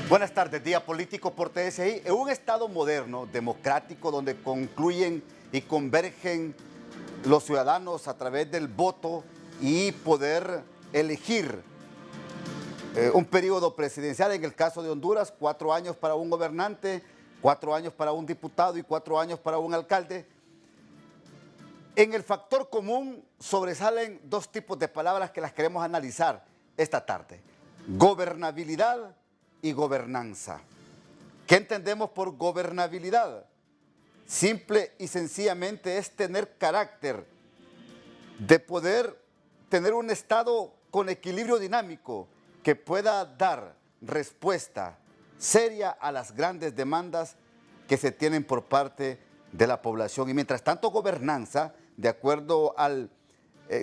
Buenas tardes, Día Político por TSI. En un Estado moderno, democrático, donde concluyen y convergen los ciudadanos a través del voto y poder elegir un periodo presidencial, en el caso de Honduras, 4 años para un gobernante, 4 años para un diputado y 4 años para un alcalde. En el factor común sobresalen dos tipos de palabras que las queremos analizar esta tarde: gobernabilidad y gobernanza. ¿Qué entendemos por gobernabilidad? Simple y sencillamente es tener carácter de poder tener un Estado con equilibrio dinámico que pueda dar respuesta seria a las grandes demandas que se tienen por parte de la población. Y mientras tanto, gobernanza, de acuerdo al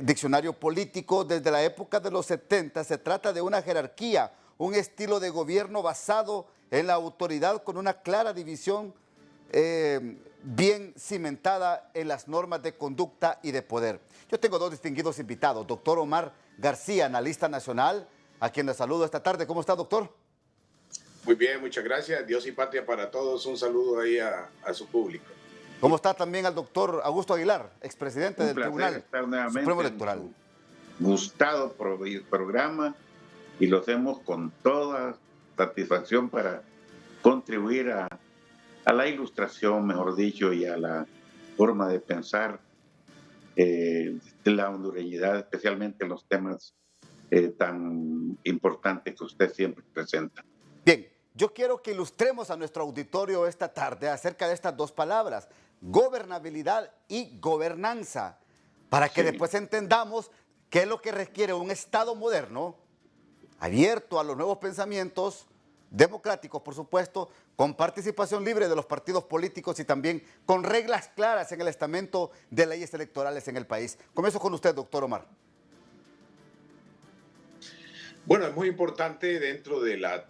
diccionario político, desde la época de los 70, se trata de una jerarquía, un estilo de gobierno basado en la autoridad con una clara división bien cimentada en las normas de conducta y de poder. Yo tengo dos distinguidos invitados: doctor Omar García, analista nacional, a quien le saludo esta tarde. ¿Cómo está, doctor? Muy bien, muchas gracias. Dios y patria para todos. Un saludo ahí a su público. ¿Cómo está también al doctor Augusto Aguilar, expresidente del Tribunal estar nuevamente Supremo Electoral? Gustado programa, y lo hacemos con toda satisfacción para contribuir a la ilustración, mejor dicho, y a la forma de pensar de la hondureñidad, especialmente en los temas tan importantes que usted siempre presenta. Bien, yo quiero que ilustremos a nuestro auditorio esta tarde acerca de estas dos palabras: gobernabilidad y gobernanza, para que después entendamos qué es lo que requiere un Estado moderno, abierto a los nuevos pensamientos, democráticos, por supuesto, con participación libre de los partidos políticos y también con reglas claras en el estamento de leyes electorales en el país. Comienzo con usted, doctor Omar. Bueno, es muy importante dentro de la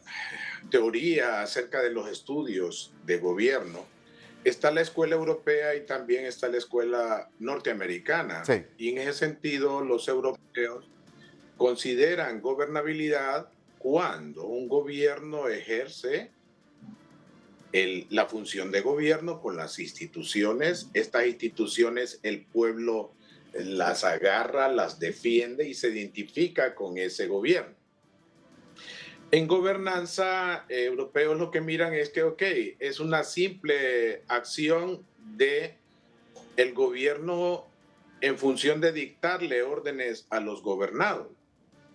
teoría acerca de los estudios de gobierno. Está la escuela europea y también está la escuela norteamericana. Sí. Y en ese sentido, los europeos consideran gobernabilidad cuando un gobierno ejerce la función de gobierno con las instituciones. Estas instituciones el pueblo las agarra, las defiende y se identifica con ese gobierno. En gobernanza, europeos lo que miran es que, ok, es una simple acción de el gobierno en función de dictarle órdenes a los gobernados.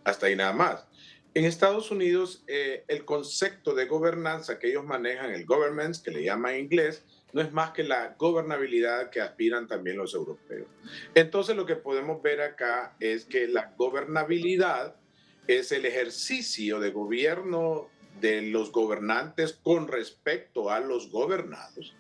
Hasta ahí nada más. En Estados Unidos, el concepto de gobernanza que ellos manejan, el governance, que le llaman en inglés, no es más que la gobernabilidad que aspiran también los europeos. Entonces, lo que podemos ver acá es que la gobernabilidad es el ejercicio de gobierno de los gobernantes con respecto a los gobernados.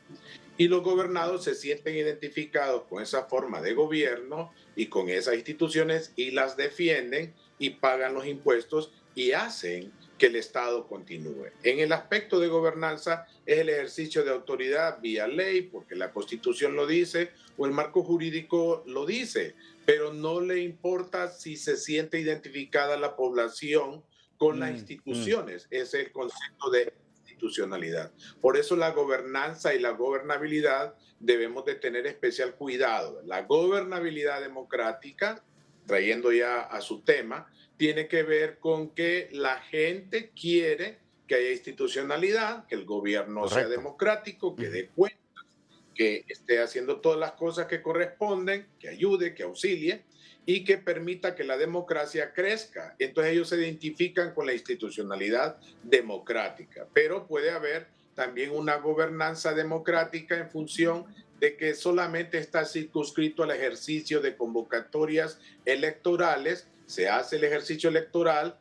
Y los gobernados se sienten identificados con esa forma de gobierno y con esas instituciones y las defienden y pagan los impuestos y hacen que el Estado continúe. En el aspecto de gobernanza es el ejercicio de autoridad vía ley, porque la Constitución lo dice o el marco jurídico lo dice, pero no le importa si se siente identificada la población con las instituciones. Ese es el concepto de institucionalidad. Por eso la gobernanza y la gobernabilidad debemos de tener especial cuidado. La gobernabilidad democrática, trayendo ya a su tema, tiene que ver con que la gente quiere que haya institucionalidad, que el gobierno sea democrático, que dé cuentas, que esté haciendo todas las cosas que corresponden, que ayude, que auxilie y que permita que la democracia crezca. Entonces ellos se identifican con la institucionalidad democrática, pero puede haber también una gobernanza democrática en función de que solamente está circunscrito al ejercicio de convocatorias electorales. Se hace el ejercicio electoral,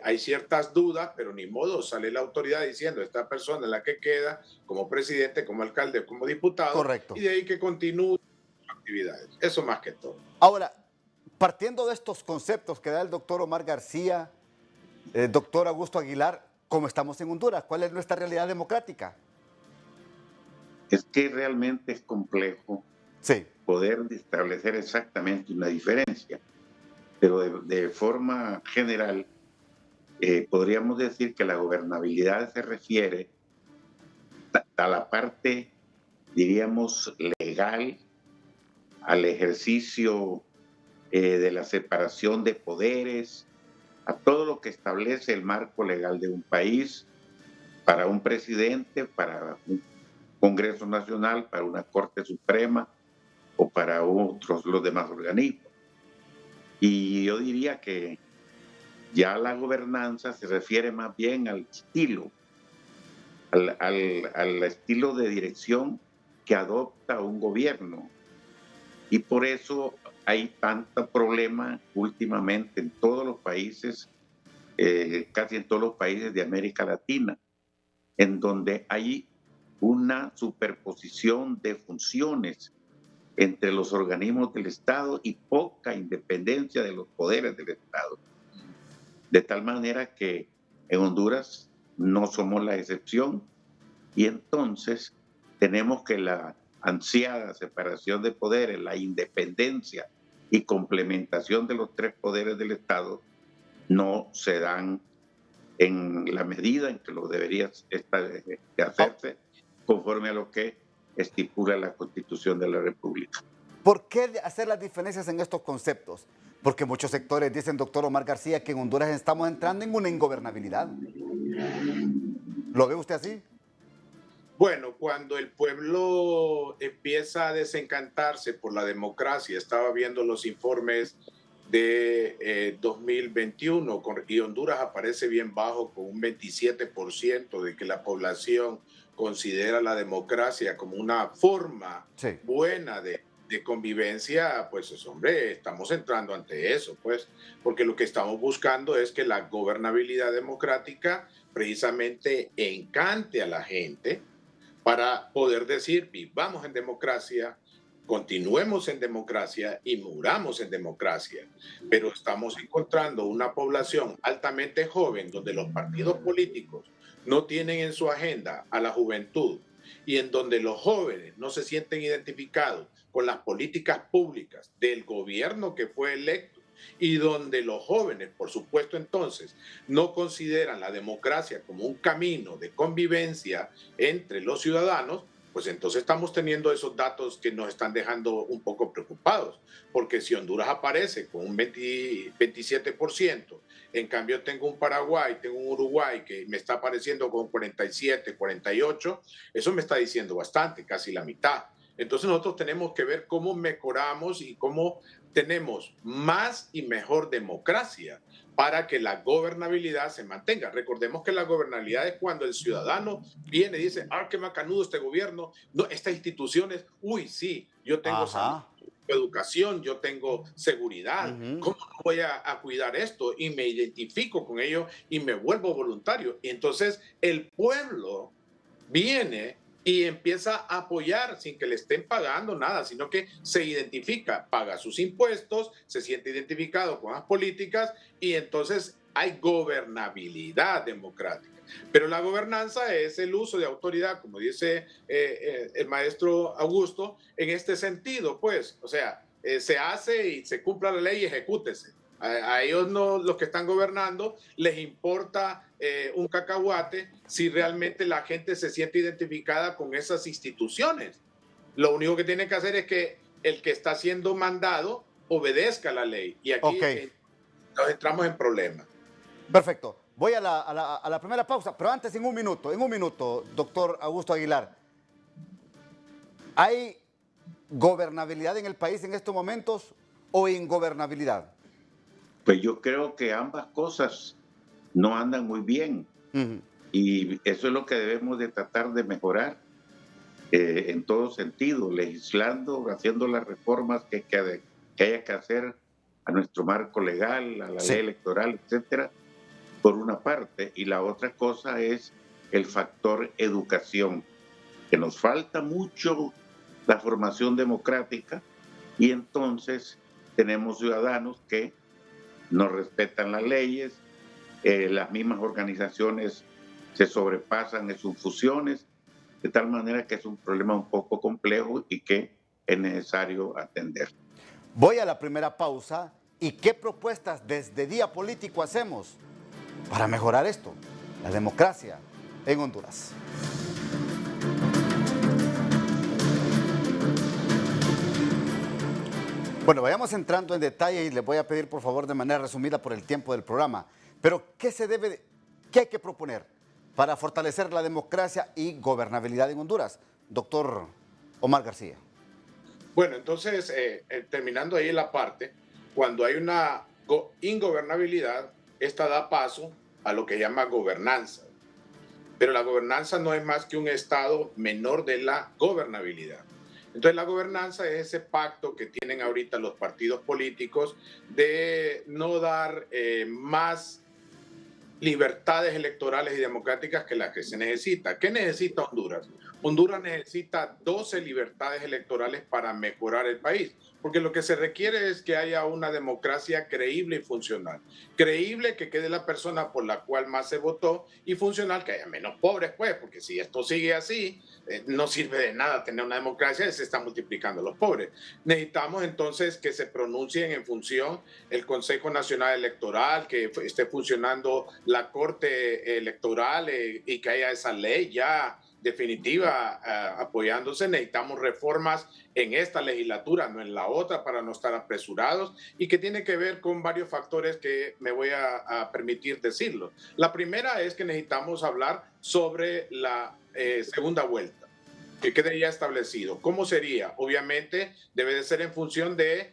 hay ciertas dudas, pero ni modo, sale la autoridad diciendo esta persona es la que queda como presidente, como alcalde, como diputado. Correcto. Y de ahí que continúen sus actividades. Eso más que todo. Ahora, partiendo de estos conceptos que da el doctor Omar García, el doctor Augusto Aguilar, ¿cómo estamos en Honduras? ¿Cuál es nuestra realidad democrática? Es que realmente es complejo poder establecer exactamente una diferencia, pero de forma general podríamos decir que la gobernabilidad se refiere a la parte, diríamos, legal, al ejercicio de la separación de poderes, a todo lo que establece el marco legal de un país para un presidente, para un Congreso Nacional, para una Corte Suprema o para los demás organismos. Y yo diría que ya la gobernanza se refiere más bien al estilo, al estilo de dirección que adopta un gobierno. Y por eso hay tanto problema últimamente en todos los países, casi en todos los países de América Latina, en donde hay una superposición de funciones entre los organismos del Estado y poca independencia de los poderes del Estado. De tal manera que en Honduras no somos la excepción y entonces tenemos que la ansiada separación de poderes, la independencia y complementación de los tres poderes del Estado no se dan en la medida en que lo debería hacerse conforme a lo que estipula la Constitución de la República. ¿Por qué hacer las diferencias en estos conceptos? Porque muchos sectores dicen, doctor Omar García, que en Honduras estamos entrando en una ingobernabilidad. ¿Lo ve usted así? Bueno, cuando el pueblo empieza a desencantarse por la democracia, estaba viendo los informes de 2021 y Honduras aparece bien bajo con un 27% de que la población considera la democracia como una forma buena de convivencia, pues hombre, estamos entrando ante eso, pues, porque lo que estamos buscando es que la gobernabilidad democrática precisamente encante a la gente para poder decir, vivamos en democracia, continuemos en democracia y muramos en democracia. Pero estamos encontrando una población altamente joven donde los partidos políticos no tienen en su agenda a la juventud y en donde los jóvenes no se sienten identificados con las políticas públicas del gobierno que fue electo y donde los jóvenes, por supuesto, entonces, no consideran la democracia como un camino de convivencia entre los ciudadanos, pues entonces estamos teniendo esos datos que nos están dejando un poco preocupados, porque si Honduras aparece con un 27%, en cambio tengo un Paraguay, tengo un Uruguay que me está apareciendo con 47, 48, eso me está diciendo bastante, casi la mitad. Entonces nosotros tenemos que ver cómo mejoramos y cómo tenemos más y mejor democracia para que la gobernabilidad se mantenga. Recordemos que la gobernabilidad es cuando el ciudadano viene y dice, qué macanudo este gobierno, no, estas instituciones, uy, sí, yo tengo salud, educación, yo tengo seguridad, ¿cómo no voy a cuidar esto? Y me identifico con ello y me vuelvo voluntario. Y entonces el pueblo viene y empieza a apoyar sin que le estén pagando nada, sino que se identifica, paga sus impuestos, se siente identificado con las políticas y entonces hay gobernabilidad democrática. Pero la gobernanza es el uso de autoridad, como dice el maestro Augusto, en este sentido, pues, o sea, se hace y se cumpla la ley y ejecútese. A ellos no, los que están gobernando, les importa un cacahuate si realmente la gente se siente identificada con esas instituciones. Lo único que tiene que hacer es que el que está siendo mandado obedezca la ley. Y aquí nos entramos en problemas. Perfecto. Voy a la primera pausa, pero antes en un minuto, doctor Augusto Aguilar. ¿Hay gobernabilidad en el país en estos momentos o ingobernabilidad? Pues yo creo que ambas cosas no andan muy bien. Y eso es lo que debemos de tratar de mejorar en todo sentido, legislando, haciendo las reformas que haya que hacer a nuestro marco legal, a la ley electoral, etcétera, por una parte. Y la otra cosa es el factor educación, que nos falta mucho la formación democrática y entonces tenemos ciudadanos que no respetan las leyes, las mismas organizaciones se sobrepasan en sus funciones, de tal manera que es un problema un poco complejo y que es necesario atender. Voy a la primera pausa. ¿Y qué propuestas desde Día Político hacemos para mejorar esto, la democracia en Honduras? Bueno, vayamos entrando en detalle y les voy a pedir por favor de manera resumida por el tiempo del programa. Pero, ¿qué hay que proponer para fortalecer la democracia y gobernabilidad en Honduras? Doctor Omar García. Bueno, entonces, terminando ahí la parte, cuando hay una ingobernabilidad, esta da paso a lo que llama gobernanza. Pero la gobernanza no es más que un estado menor de la gobernabilidad. Entonces la gobernanza es ese pacto que tienen ahorita los partidos políticos de no dar más libertades electorales y democráticas que las que se necesita. ¿Qué necesita Honduras? Honduras necesita 12 libertades electorales para mejorar el país, porque lo que se requiere es que haya una democracia creíble y funcional. Creíble, que quede la persona por la cual más se votó, y funcional, que haya menos pobres, pues, porque si esto sigue así, no sirve de nada tener una democracia y se están multiplicando los pobres. Necesitamos entonces que se pronuncien en función el Consejo Nacional Electoral, que esté funcionando la Corte Electoral y que haya esa ley ya definitiva apoyándose. Necesitamos reformas en esta legislatura, no en la otra, para no estar apresurados, y que tiene que ver con varios factores que me voy a permitir decirlo. La primera es que necesitamos hablar sobre la segunda vuelta, que quede ya establecido. ¿Cómo sería? Obviamente debe de ser en función de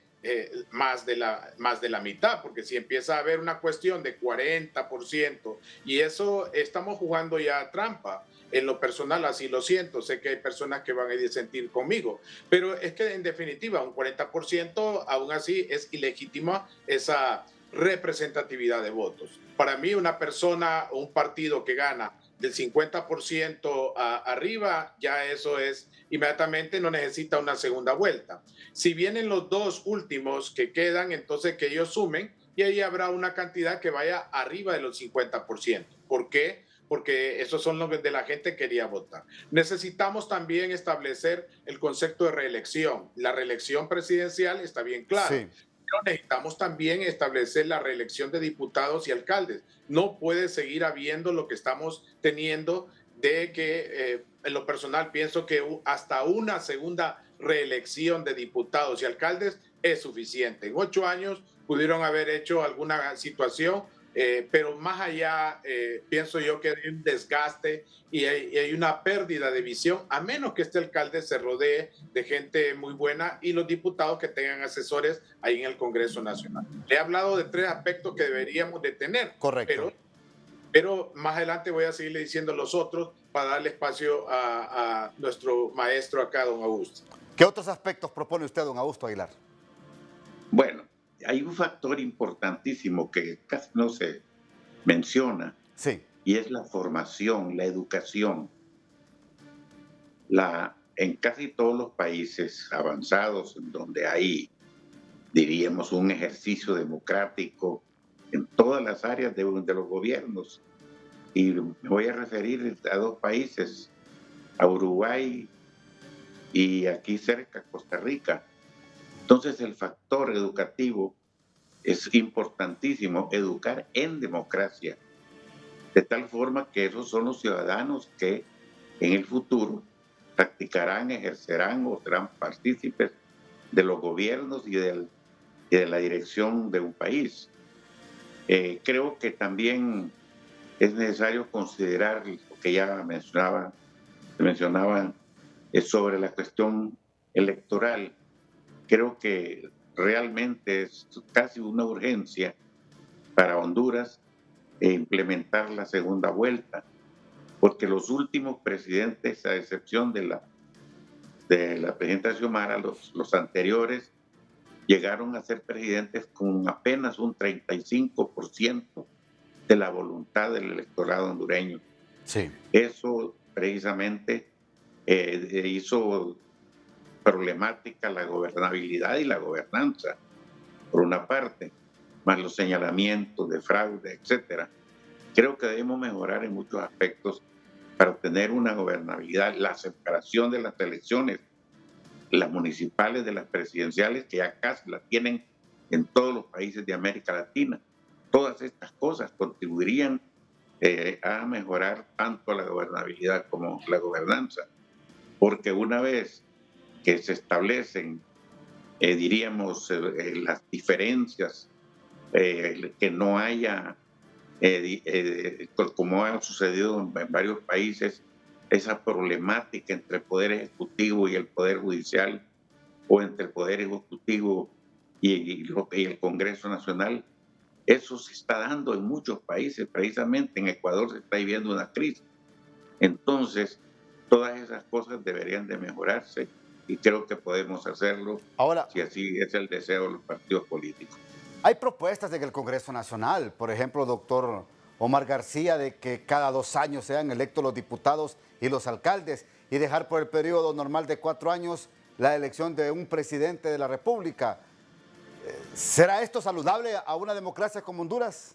más de la mitad, porque si empieza a haber una cuestión de 40%, y eso estamos jugando ya trampa. En lo personal así lo siento, sé que hay personas que van a disentir conmigo, pero es que en definitiva un 40% aún así es ilegítima esa representatividad de votos. Para mí una persona o un partido que gana del 50% arriba, ya eso es inmediatamente, no necesita una segunda vuelta. Si vienen los dos últimos que quedan, entonces que ellos sumen y ahí habrá una cantidad que vaya arriba de los 50%. ¿Por qué? Porque esos son los de la gente que quería votar. Necesitamos también establecer el concepto de reelección. La reelección presidencial está bien clara. Sí. Pero necesitamos también establecer la reelección de diputados y alcaldes. No puede seguir habiendo lo que estamos teniendo de que, en lo personal, pienso que hasta una segunda reelección de diputados y alcaldes es suficiente. En 8 años pudieron haber hecho alguna situación, pero más allá pienso yo que hay un desgaste y hay una pérdida de visión, a menos que este alcalde se rodee de gente muy buena y los diputados que tengan asesores ahí en el Congreso Nacional. Le he hablado de 3 aspectos que deberíamos de tener. Correcto. Pero más adelante voy a seguirle diciendo los otros para darle espacio a nuestro maestro acá, don Augusto. ¿Qué otros aspectos propone usted, don Augusto Aguilar? Bueno, hay un factor importantísimo que casi no se menciona, sí, y es la formación, la educación. En casi todos los países avanzados, en donde hay, diríamos, un ejercicio democrático en todas las áreas de los gobiernos, y me voy a referir a 2 países, a Uruguay y aquí cerca, Costa Rica. Entonces el factor educativo es importantísimo, educar en democracia, de tal forma que esos son los ciudadanos que en el futuro practicarán, ejercerán o serán partícipes de los gobiernos y de la dirección de un país. Creo que también es necesario considerar lo que ya se mencionaba sobre la cuestión electoral. Creo que realmente es casi una urgencia para Honduras implementar la segunda vuelta, porque los últimos presidentes, a excepción de la presidenta Xiomara, los anteriores, llegaron a ser presidentes con apenas un 35% de la voluntad del electorado hondureño. Sí. Eso precisamente hizo problemática la gobernabilidad y la gobernanza, por una parte, más los señalamientos de fraude, etcétera. Creo que debemos mejorar en muchos aspectos para tener una gobernabilidad, la separación de las elecciones, las municipales de las presidenciales, que ya casi las tienen en todos los países de América Latina. todas estas cosas contribuirían a mejorar tanto la gobernabilidad como la gobernanza, porque una vez que se establecen, diríamos, las diferencias, que no haya, como ha sucedido en varios países, esa problemática entre el Poder Ejecutivo y el Poder Judicial, o entre el Poder Ejecutivo y el Congreso Nacional. Eso se está dando en muchos países, precisamente en Ecuador se está viviendo una crisis. Entonces, todas esas cosas deberían de mejorarse y creo que podemos hacerlo Ahora, si así es el deseo de los partidos políticos. hay propuestas en el Congreso Nacional, por ejemplo, doctor Omar García, de que cada 2 años sean electos los diputados y los alcaldes y dejar por el periodo normal de 4 años la elección de un presidente de la República. ¿Será esto saludable a una democracia como Honduras?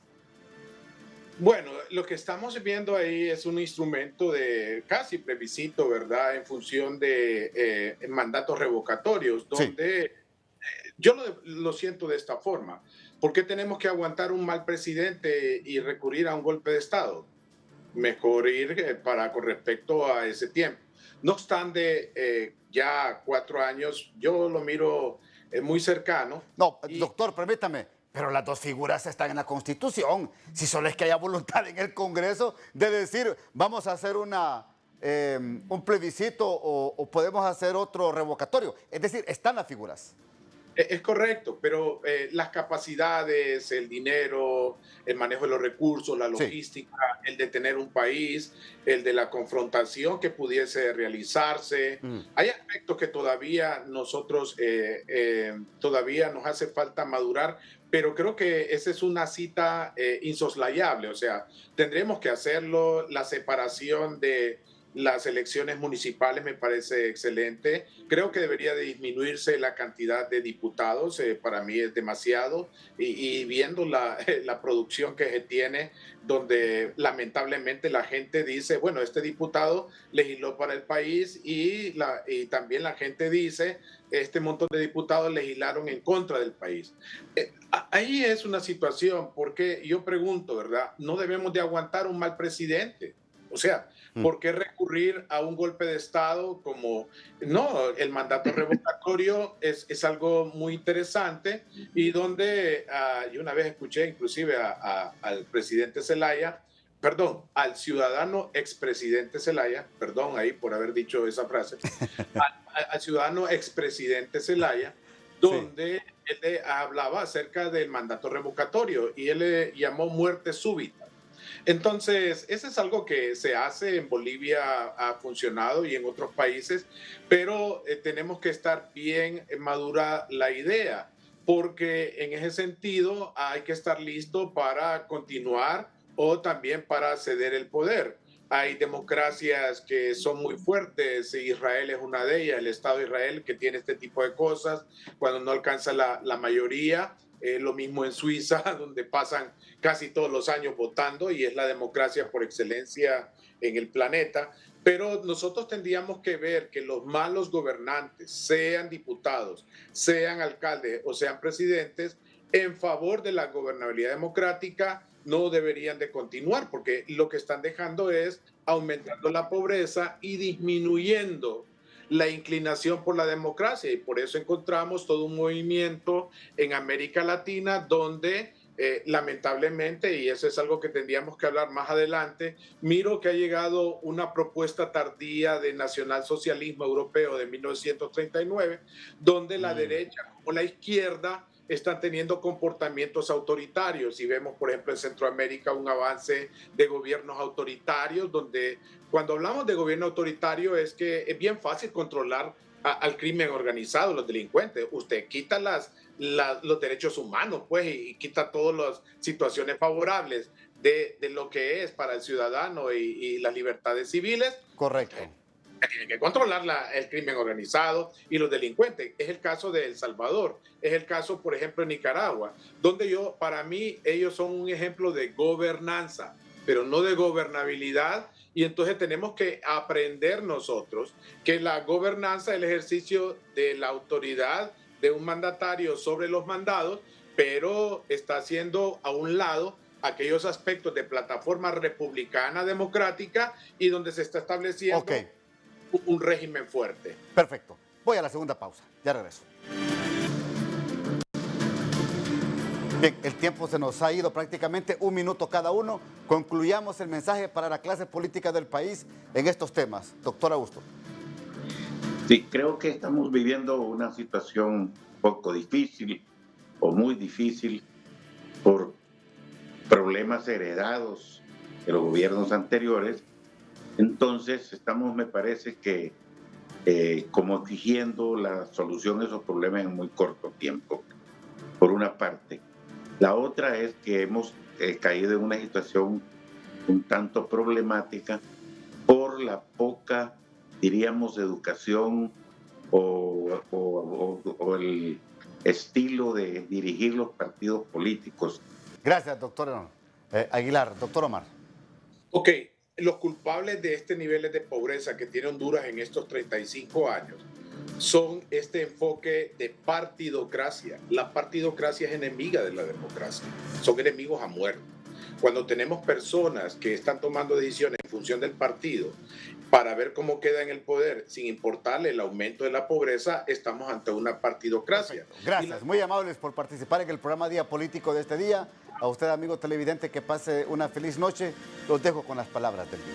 Bueno, lo que estamos viendo ahí es un instrumento de casi plebiscito, ¿verdad? En función de mandatos revocatorios, donde yo lo siento de esta forma. ¿Por qué tenemos que aguantar un mal presidente y recurrir a un golpe de Estado? Mejor ir con respecto a ese tiempo. No obstante, ya 4 años, yo lo miro muy cercano. No, doctor, permítame, pero las 2 figuras están en la Constitución. Si solo es que haya voluntad en el Congreso de decir, vamos a hacer un plebiscito o podemos hacer otro revocatorio. Es decir, están las figuras. Es correcto, pero las capacidades, el dinero, el manejo de los recursos, la logística, sí, el de tener un país, el de la confrontación que pudiese realizarse. Hay aspectos que todavía nosotros, todavía nos hace falta madurar, pero creo que esa es una cita insoslayable. O sea, tendremos que hacerlo. La separación de las elecciones municipales me parece excelente. Creo que debería de disminuirse la cantidad de diputados. Para mí es demasiado. Y viendo la producción que se tiene, donde lamentablemente la gente dice, bueno, este diputado legisló para el país y también la gente dice, este montón de diputados legislaron en contra del país. Ahí es una situación, porque yo pregunto, ¿verdad? No debemos de aguantar un mal presidente. O sea, ¿por qué recurrir a un golpe de Estado como, no, el mandato revocatorio es algo muy interesante y donde yo una vez escuché inclusive al presidente Zelaya, perdón, al ciudadano expresidente Zelaya, perdón ahí por haber dicho esa frase, al ciudadano expresidente Zelaya, donde él hablaba acerca del mandato revocatorio y él le llamó muerte súbita. Entonces, eso es algo que se hace en Bolivia, ha funcionado y en otros países, pero tenemos que estar bien madura la idea, porque en ese sentido hay que estar listo para continuar o también para ceder el poder. Hay democracias que son muy fuertes, Israel es una de ellas, el Estado de Israel que tiene este tipo de cosas, cuando no alcanza la mayoría. Lo mismo en Suiza, donde pasan casi todos los años votando y es la democracia por excelencia en el planeta. Pero nosotros tendríamos que ver que los malos gobernantes, sean diputados, sean alcaldes o sean presidentes, en favor de la gobernabilidad democrática, no deberían de continuar, porque lo que están dejando es aumentando la pobreza y disminuyendo la inclinación por la democracia, y por eso encontramos todo un movimiento en América Latina donde lamentablemente, y eso es algo que tendríamos que hablar más adelante, miro que ha llegado una propuesta tardía de nacionalsocialismo europeo de 1939, donde la derecha como la izquierda están teniendo comportamientos autoritarios. Y vemos, por ejemplo, en Centroamérica un avance de gobiernos autoritarios, donde cuando hablamos de gobierno autoritario es que es bien fácil controlar al crimen organizado, los delincuentes. Usted quita los derechos humanos, pues, y quita todas las situaciones favorables de lo que es para el ciudadano y las libertades civiles. Correcto. Tienen que controlar el crimen organizado y los delincuentes. Es el caso de El Salvador, es el caso, por ejemplo, de Nicaragua, donde para mí, ellos son un ejemplo de gobernanza, pero no de gobernabilidad. Y entonces tenemos que aprender nosotros que la gobernanza es el ejercicio de la autoridad de un mandatario sobre los mandados, pero está haciendo a un lado aquellos aspectos de plataforma republicana democrática y donde se está estableciendo un régimen fuerte. Perfecto. Voy a la segunda pausa. Ya regreso. Bien, el tiempo se nos ha ido prácticamente, 1 minuto cada uno. Concluyamos el mensaje para la clase política del país en estos temas. Doctor Augusto. Sí, creo que estamos viviendo una situación un poco difícil o muy difícil por problemas heredados de los gobiernos anteriores. Entonces estamos, me parece que, como exigiendo la solución a esos problemas en muy corto tiempo, por una parte. La otra es que hemos caído en una situación un tanto problemática por la poca, diríamos, educación o el estilo de dirigir los partidos políticos. Gracias, doctor Aguilar. Doctor Omar. Ok, los culpables de este nivel de pobreza que tiene Honduras en estos 35 años son este enfoque de partidocracia. La partidocracia es enemiga de la democracia, son enemigos a muerte. Cuando tenemos personas que están tomando decisiones en función del partido para ver cómo queda en el poder, sin importarle el aumento de la pobreza, estamos ante una partidocracia. Gracias, muy amables por participar en el programa Día Político de este día. A usted, amigo televidente, que pase una feliz noche. Los dejo con las palabras del día.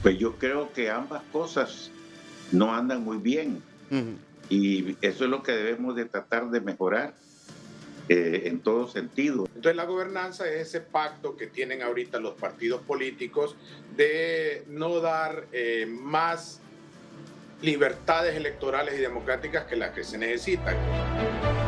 Pues yo creo que ambas cosas no andan muy bien. Y eso es lo que debemos de tratar de mejorar en todo sentido. Entonces la gobernanza es ese pacto que tienen ahorita los partidos políticos de no dar más libertades electorales y democráticas que las que se necesitan.